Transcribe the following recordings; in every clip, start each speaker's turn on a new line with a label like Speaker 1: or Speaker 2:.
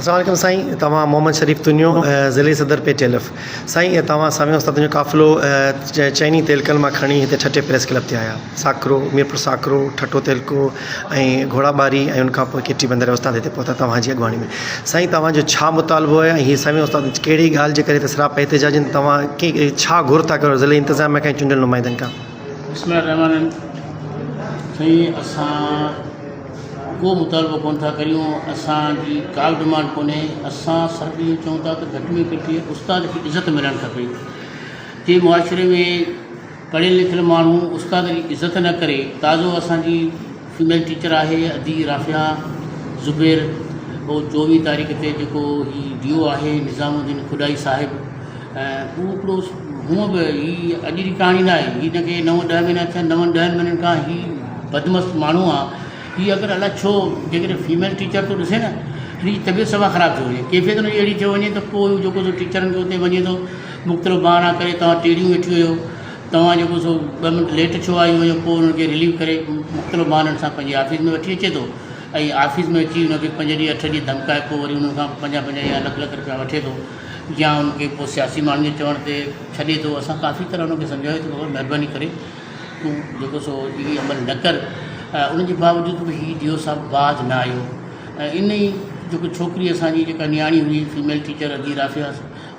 Speaker 1: अस्सलाम वालेकुम साईं, तव्हां मोहम्मद शरीफ तुनियो ज़िले सदर PTLF। साईं तव्हां समय उस्ताद जो काफ़िलो चैनी तेलकल मां खणी हिते ठटे प्रेस क्लब ते आया। साकरो मीरपुर साकरो ठटो तेलको ऐं घोड़ाबारी ऐं उनखां पोइ किटी बंदर उस्ताद हिते पहुता तव्हांजी अॻुवाणी में। साईं तव्हांजो छा मुतालबो आहे ऐं हीअ समय उस्ताद कहिड़ी ॻाल्हि जे करे हिते सराप एहतिजाज आहिनि, तव्हां छा घुर था कयो ज़िले इंतिज़ामिया खां चूंडियल नुमाइंदनि खां?
Speaker 2: बिस्मिल्लाहिर्रहमानिर्रहीम। साईं असां को मुतालबो कोन था करियूं, असांजी का बि डिमांड कोन्हे। असां सिर्फ़ु इहो चऊं था त घटि में घटि उस्ताद खे इज़त मिलणु खपे। जे मुआशिरे में पढ़ियल लिखियल माण्हू उस्ताद जी इज़त न करे, ताज़ो असांजी फीमेल टीचर आहे अदी राफ़िया ज़ुबैर, उहो 24 तारीख़ ते जेको ही DO आहे निज़ामुद्दीन खुदाई साहिबु, उहो हिकिड़ो हूअं बि ही अॼु जी कहाणी न आहे। हिनखे 9-10 महीना थिया, 9-10 महीननि खां ही बदमस्त माण्हू आहे। ही अगरि अलाए छो जेकॾहिं फीमेल टीचर थो ॾिसे न, हिनजी तबियत सभा ख़राबु थी वञे, कैफ़ियत हुनजी अहिड़ी थी वञे त पोइ जेको सो टीचरनि खे उते वञे थो मुख़्तलिफ़ बहाना करे, तव्हां टेड़ियूं वेठी हुयो, तव्हां जेको सो 2 मिंट लेट छो आई हुयो, पोइ हुनखे रिलीव करे मुख़्तलिफ़ बहाननि सां पंहिंजी ऑफ़िस में वठी अचे थो ऐं ऑफ़िस में अची हुनखे 5 ॾींहं 8 ॾींहं धमकाए पोइ वरी हुन खां 50-50 या लख रुपया वठे थो, या हुनखे पोइ सियासी माण्हुनि जे चवण ते छॾे थो। असां काफ़ी तरह हुनखे सम्झायो थो, महिरबानी करे तूं जेको सो इहो अमल न कर। उनजे बावजूदि बि हीउ DO साहिबु बाज़ न आयो। ऐं इन ई जेको छोकिरी असांजी जेका नियाणी हुई फीमेल टीचर अदी राफ़िया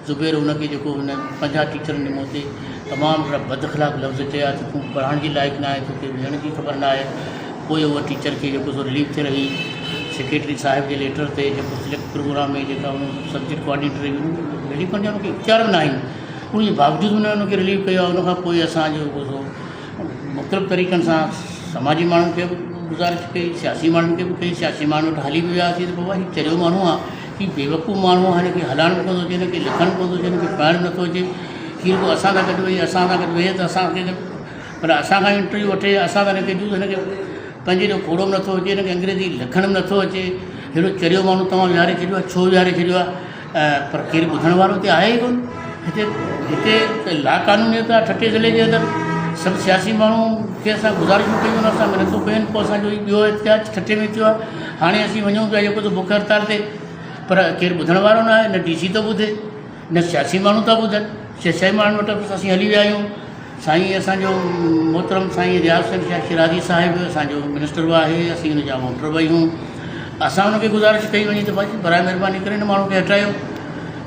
Speaker 2: ज़ुबैर, हुनखे जेको हुन 50 टीचरनि जे मूं ते तमामु बदख़लाक़ लफ़्ज़ चया त तूं पढ़ण जी लाइक़ु न आहे, तोखे वेहण जी ख़बर न आहे। पोइ उहा टीचर खे जेको सो रिलीव थिए रही सेक्रेटरी साहिब जे लेटर ते, जेको सिलेक्ट प्रोग्राम में जेका हुन सब्जेक्ट कोऑर्डिनेटर रिलीव करण जा हुनखे इख़्तियार बि न आहिनि, उनजे बावजूदि हुनखे रिलीव कयो आहे। उनखां पोइ असां जेको सो मुख़्तलिफ़ तरीक़नि सां समाजी माण्हुनि खे बि गुज़ारिश कई, सियासी माण्हुनि खे बि कई। सियासी माण्हू वटि हली बि वियासीं त बाबा हीउ चरियो माण्हू आहे, हीउ बेवकूफ़ माण्हू आहे, हिनखे हलाइणु कोन थो अचे, हिनखे लिखणु कोन थो अचे, हिनखे पढ़णु नथो अचे। हीअ रुॻो असां सां गॾु वेही, असां सां गॾु वेहे त असांखे पर असांखां इंटरव्यू वठे, असां त हिनखे ॾियूं त हिनखे पंहिंजे जो खोड़ो बि नथो अचे, हिनखे अंग्रेज़ी लिखणु बि नथो अचे। हेॾो चरियो माण्हू तव्हां विहारे छॾियो आहे, छो विहारे छॾियो आहे? पर केरु ॿुधण वारो हिते आहे ई कोन। हिते लाक़ानूनियत आहे ठटे ज़िले जे अंदरि। सभु सियासी माण्हू खे असां गुज़ारिशूं कयूं, असां मिनतूं कयूं, पोइ असांजो ॿियो एहतियाज ठटे में थियो आहे। हाणे असीं वञूं पिया जेको त बुख हड़ताल ते, पर केरु ॿुधण वारो न आहे, न DC थो ॿुधे, न सियासी माण्हू था ॿुधनि। सियासी माण्हुनि वटि बि असीं हली विया आहियूं। साईं असांजो मोहतरम साईं रियाज़ शाह शिराज़ी साहिबु असांजो मिनिस्टर बि आहे, असीं हुनजा वोटर बि आहियूं। असां हुनखे गुज़ारिश कई वञे त भाई बराए महिरबानी करे हिन माण्हू खे हटायो।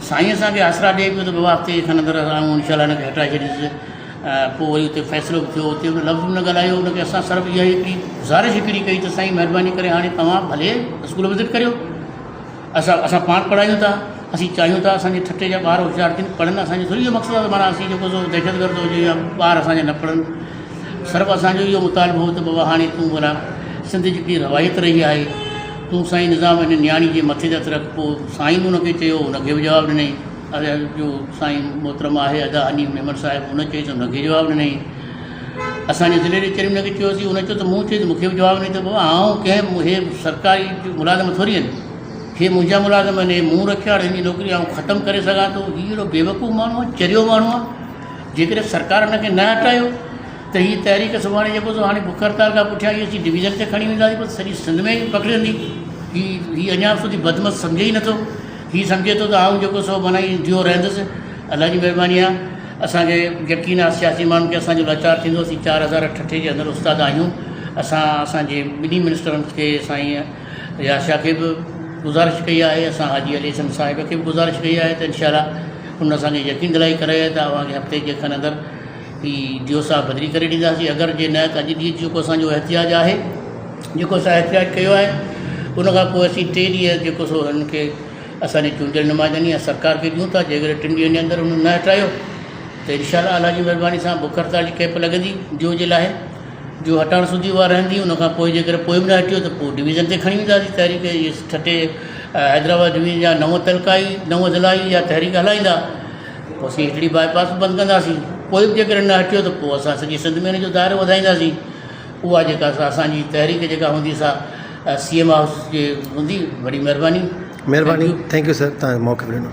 Speaker 2: साईं असांखे आसरा ॾिए पियो त बाबा हफ़्ते खनि अंदरि इंशाअल्लाह हिनखे हटाए छॾींदासीं। पोइ वरी उते फ़ैसिलो बि थियो, उते हुन लफ़्ज़ बि न ॻाल्हायो। हुनखे असां सिर्फ़ु इहा हिकिड़ी गुज़ारिश हिकिड़ी कई त साईं महिरबानी करे हाणे तव्हां भले स्कूल विज़िट करियो। असां पाण पढ़ायूं था, असीं चाहियूं था असांजे ठटे जा ॿार होशियार थियनि, पढ़नि। असांजो थोरी इहो मक़सदु आहे त माना असीं जेको सो दहशतगर्द हुजे या ॿार असांजा न पढ़नि। सिर्फ़ु असांजो इहो मुतालबो हो त बाबा हाणे तूं भला सिंध जी हिकिड़ी रवायत रही आहे, तूं साईं निज़ाम हिन नियाणी जे मथे ते हथु रख। पोइ साईं बि हुनखे चयो, हुनखे बि जवाबु ॾिनई। जो साईं मोहतरम आहे अदा हनीफ़ मेमन साहिबु, हुन चयईसि, हुनखे जवाबु ॾिनई। असांजे ज़िले जे चेयरमैन खे चयोसीं, हुन चयो त मूं चयो त मूंखे बि जवाबु ॾिनई त बाबा आउं कंहिं हे सरकारी मुलाज़िम थोरी आहिनि, हे मुंहिंजा मुलाज़िम आहिनि, मूं रखिया हिनजी नौकिरी आउं ख़तमु करे सघां थो। हीअ अहिड़ो बेवकूफ़ माण्हू आहे, चरियो माण्हू आहे। जेकॾहिं सरकार हुनखे न हटायो त हीअ तहरीक सुभाणे जेको सो हाणे बुख हड़ताल खां पुठियां इहा अची डिवीज़न ते खणी वेंदासीं, पर सॼी सिंध में ई पकड़ंदी। हीअ अञा સુધી बदमस्त सम्झे ई नथो। हीअ सम्झे थो त आउं जेको सो माना DO रहंदुसि। अलाह जी महिरबानी आहे, असांखे यकीन आहे सियासी माण्हुनि खे असांजो लाचार थींदो। असीं 4068 जे अंदरि उस्ताद आहियूं। असांजे ॿिन्ही मिनिस्टरनि खे, साईं रियाज़ शाह खे बि गुज़ारिश कई आहे, असां हाजी अली हसन साहिब खे बि गुज़ारिश कई आहे त इनशाअल्लाह हुन असांखे यकीन दिलाई कराई आहे त अवांखे हफ़्ते जे खनि अंदरि ही DO साहिबु बदिली करे ॾींदासीं। अगरि जे न त अॼु ॾींहुं जेको असांजो एहतियाज आहे, जेको असां एहतियाज कयो आहे, उनखां पोइ असीं 3 ॾींहं जेको सो हुननि खे असांजे चूंडियल नुमाइंदनि या सरकार खे ॾियूं था। जेकॾहिं 3 ॾींहंनि जे अंदरि हुन न हटायो त इनशाअल्लाह अलाह जी महिरबानी सां बुख हड़ताल जी कैप लॻंदी DO जे लाइ। DO हटाइण सूधी उहा रहंदी। उनखां पोइ जेकॾहिं पोइ बि न हटियो त पोइ डिवीज़न ते खणी वेंदासीं तहरीक। इहे ठटे हैदराबाद डिवीज़न जा 9 तलकाई 9 ज़िलाई या तहरीक हलाईंदा, पोइ असीं हिकिड़ी बाईपास बि बंदि कंदासीं। पोइ बि जेकॾहिं न हटियो त पोइ असां सॼी सिंध में हिन जो दाइरो वधाईंदासीं। उहा जेका असांजी तहरीक जेका हूंदी सा CM हाउस जे हूंदी। वॾी महिरबानी।
Speaker 1: थैंक यू सर, तव्हां मौक़ो ॾिनो।